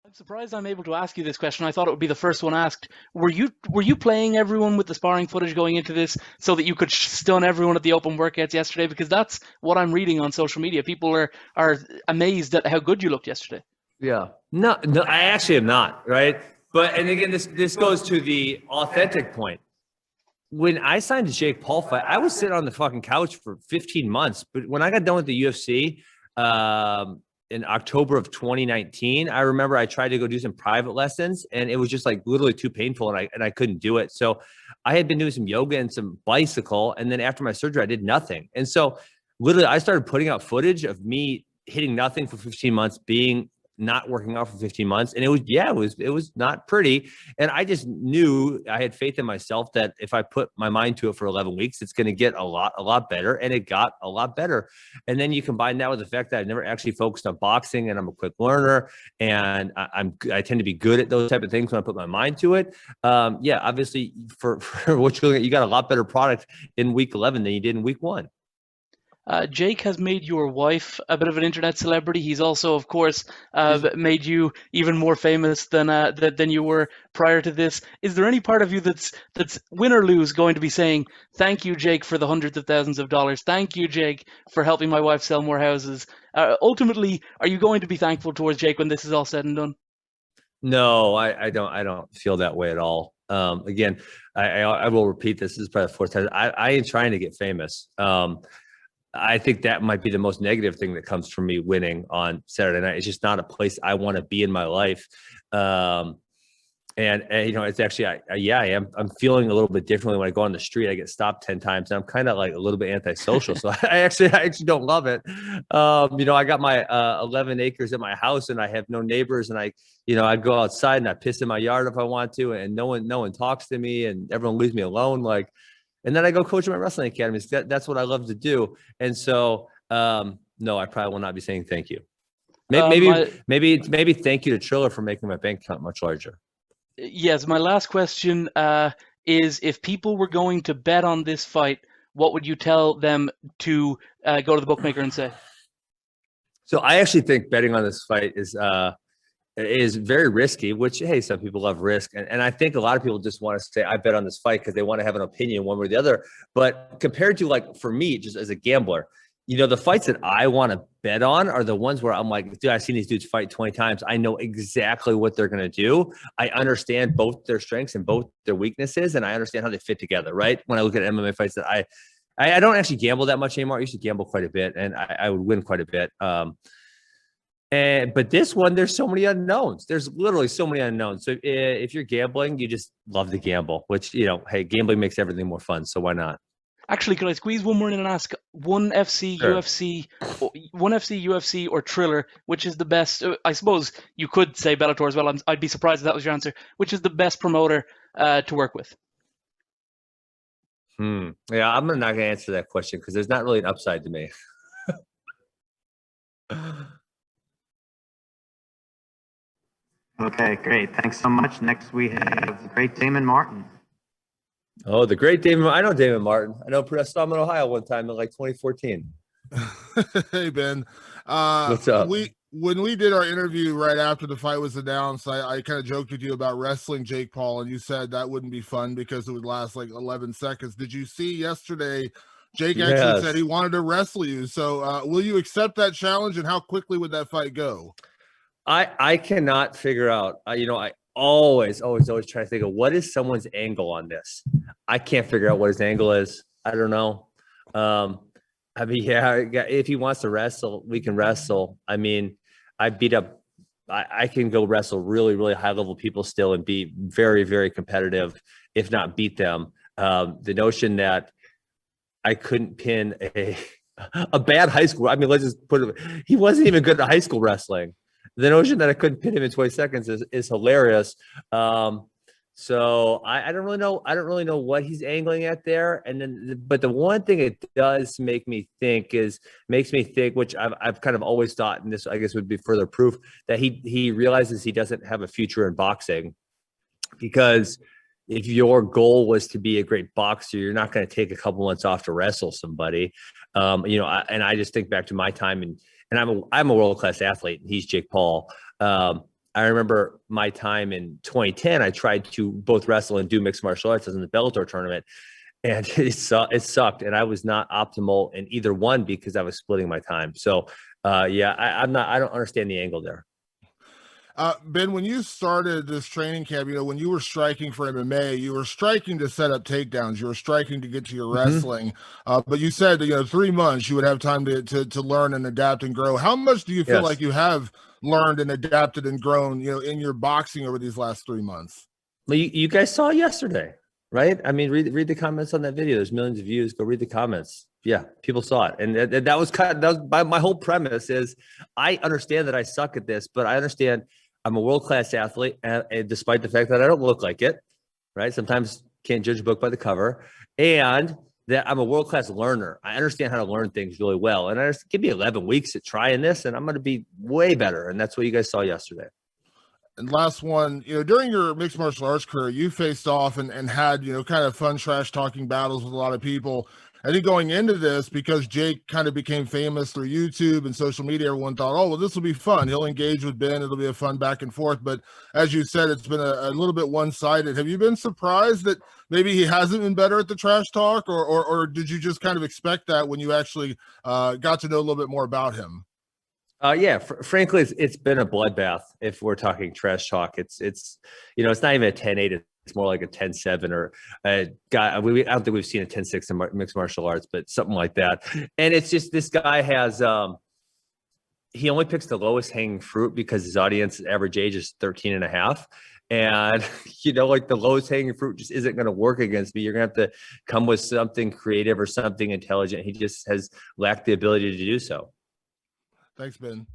I'm surprised I'm able to ask you this question. I thought it would be the first one asked. Were you playing everyone with the sparring footage going into this so that you could stun everyone at the open workouts yesterday? Because that's what I'm reading on social media. People are amazed at how good you looked yesterday. Yeah. No, no, I actually am not, right? But and again, this goes to the authentic point. When I signed the Jake Paul fight, I was sitting on the fucking couch for 15 months. But when I got done with the UFC in October of 2019, I remember I tried to go do some private lessons, and it was just like literally too painful, and I couldn't do it. So I had been doing some yoga and some bicycle, and then after my surgery, I did nothing. And so literally, I started putting out footage of me hitting nothing for 15 months, being not working out for 15 months. And it was not pretty. And I just knew, I had faith in myself that if I put my mind to it for 11 weeks, it's going to get a lot better. And it got a lot better. And then you combine that with the fact that I've never actually focused on boxing, and I'm a quick learner, and I tend to be good at those type of things when I put my mind to it. Yeah, obviously for what you're looking at, you got a lot better product in week 11 than you did in week 1. Jake has made your wife a bit of an internet celebrity. He's also, of course, made you even more famous than you were prior to this. Is there any part of you that's win or lose going to be saying, "Thank you, Jake, for the hundreds of thousands of dollars. Thank you, Jake, for helping my wife sell more houses"? Ultimately, are you going to be thankful towards Jake when this is all said and done? No, I don't feel that way at all. Again, I will repeat this. This is probably the fourth time. I ain't trying to get famous. I think that might be the most negative thing that comes from me winning on Saturday night. It's just not a place I want to be in my life. And you know, it's actually, I am. I'm feeling a little bit differently when I go on the street. I get stopped 10 times, and I'm kind of like a little bit antisocial. So I actually don't love it. You know, I got my 11 acres at my house, and I have no neighbors. And I go outside and I piss in my yard if I want to, and no one talks to me, and everyone leaves me alone. And then I go coach at my wrestling academies. That's what I love to do. And so, no, I probably will not be saying thank you. Maybe thank you to Triller for making my bank account much larger. Yes, my last question is, if people were going to bet on this fight, what would you tell them to go to the bookmaker and say? So I actually think betting on this fight is very risky, which, hey, some people love risk. And I think a lot of people just want to say, I bet on this fight because they want to have an opinion one way or the other. But compared to, like, for me, just as a gambler, you know, the fights that I want to bet on are the ones where I'm like, dude, I've seen these dudes fight 20 times. I know exactly what they're going to do. I understand both their strengths and both their weaknesses, and I understand how they fit together, right? When I look at MMA fights that I don't actually gamble that much anymore. I used to gamble quite a bit, and I would win quite a bit. But this one, there's so many unknowns. There's literally so many unknowns. So if you're gambling, you just love to gamble, which, you know, hey, gambling makes everything more fun. So why not? Actually, could I squeeze one more in and ask one FC, Sure. UFC, or Triller, which is the best? I suppose you could say Bellator as well. I'd be surprised if that was your answer. Which is the best promoter to work with? Yeah, I'm not going to answer that question because there's not really an upside to me. Okay, great. Thanks so much. Next, we have the great Damon Martin. Oh, the great Damon. I know Damon Martin. I saw him in Ohio one time in like 2014. Hey, Ben. What's up? When we did our interview right after the fight was announced, I kind of joked with you about wrestling Jake Paul, and you said that wouldn't be fun because it would last like 11 seconds. Did you see yesterday? Jake actually said he wanted to wrestle you. So will you accept that challenge, and how quickly would that fight go? I cannot figure out, I always try to think of what is someone's angle on this. I can't figure out what his angle is. I don't know. I mean, yeah, if he wants to wrestle, we can wrestle. I mean, I can go wrestle really, really high level people still and be very, very competitive, if not beat them. The notion that I couldn't pin a bad high school. I mean, let's just put it, he wasn't even good at high school wrestling. The notion that I couldn't pin him in 20 seconds is hilarious. So I don't really know. I don't really know what he's angling at there. And then, but the one thing it does makes me think, which I've kind of always thought, and this I guess would be further proof that he realizes he doesn't have a future in boxing, because if your goal was to be a great boxer, you're not going to take a couple months off to wrestle somebody. I just think back to my time, and I'm a world-class athlete, and he's Jake Paul. I I remember my time in 2010, I tried to both wrestle and do mixed martial arts as in the Bellator tournament. And it sucked. And I was not optimal in either one because I was splitting my time. So yeah, I don't understand the angle there. Ben, when you started this training camp, when you were striking for MMA, you were striking to set up takedowns. You were striking to get to your wrestling. But you said, 3 months you would have time to learn and adapt and grow. How much do you feel like you have learned and adapted and grown, in your boxing over these last 3 months? Well, you guys saw yesterday, right? I mean, read the comments on that video. There's millions of views. Go read the comments. Yeah, people saw it. And that was my whole premise is I understand that I suck at this, but I understand I'm a world-class athlete, and despite the fact that I don't look like it, right? Sometimes can't judge a book by the cover, and that I'm a world-class learner. I understand how to learn things really well, and I just give me 11 weeks at trying this, and I'm going to be way better. And that's what you guys saw yesterday. And last one, during your mixed martial arts career, you faced off and had, kind of fun trash talking battles with a lot of people. I think going into this, because Jake kind of became famous through YouTube and social media, everyone thought, oh, well, this will be fun. He'll engage with Ben. It'll be a fun back and forth. But as you said, it's been a little bit one-sided. Have you been surprised that maybe he hasn't been better at the trash talk, or did you just kind of expect that when you actually got to know a little bit more about him? Yeah, frankly, it's been a bloodbath. If we're talking trash talk, it's not even a 10-8. It's more like a 10-7 or a guy. I don't think we've seen a 10-6 in mixed martial arts, but something like that. And it's just this guy has he only picks the lowest hanging fruit because his audience average age is 13 and a half. And, like the lowest hanging fruit just isn't going to work against me. You're going to have to come with something creative or something intelligent. He just has lacked the ability to do so. Thanks, Ben.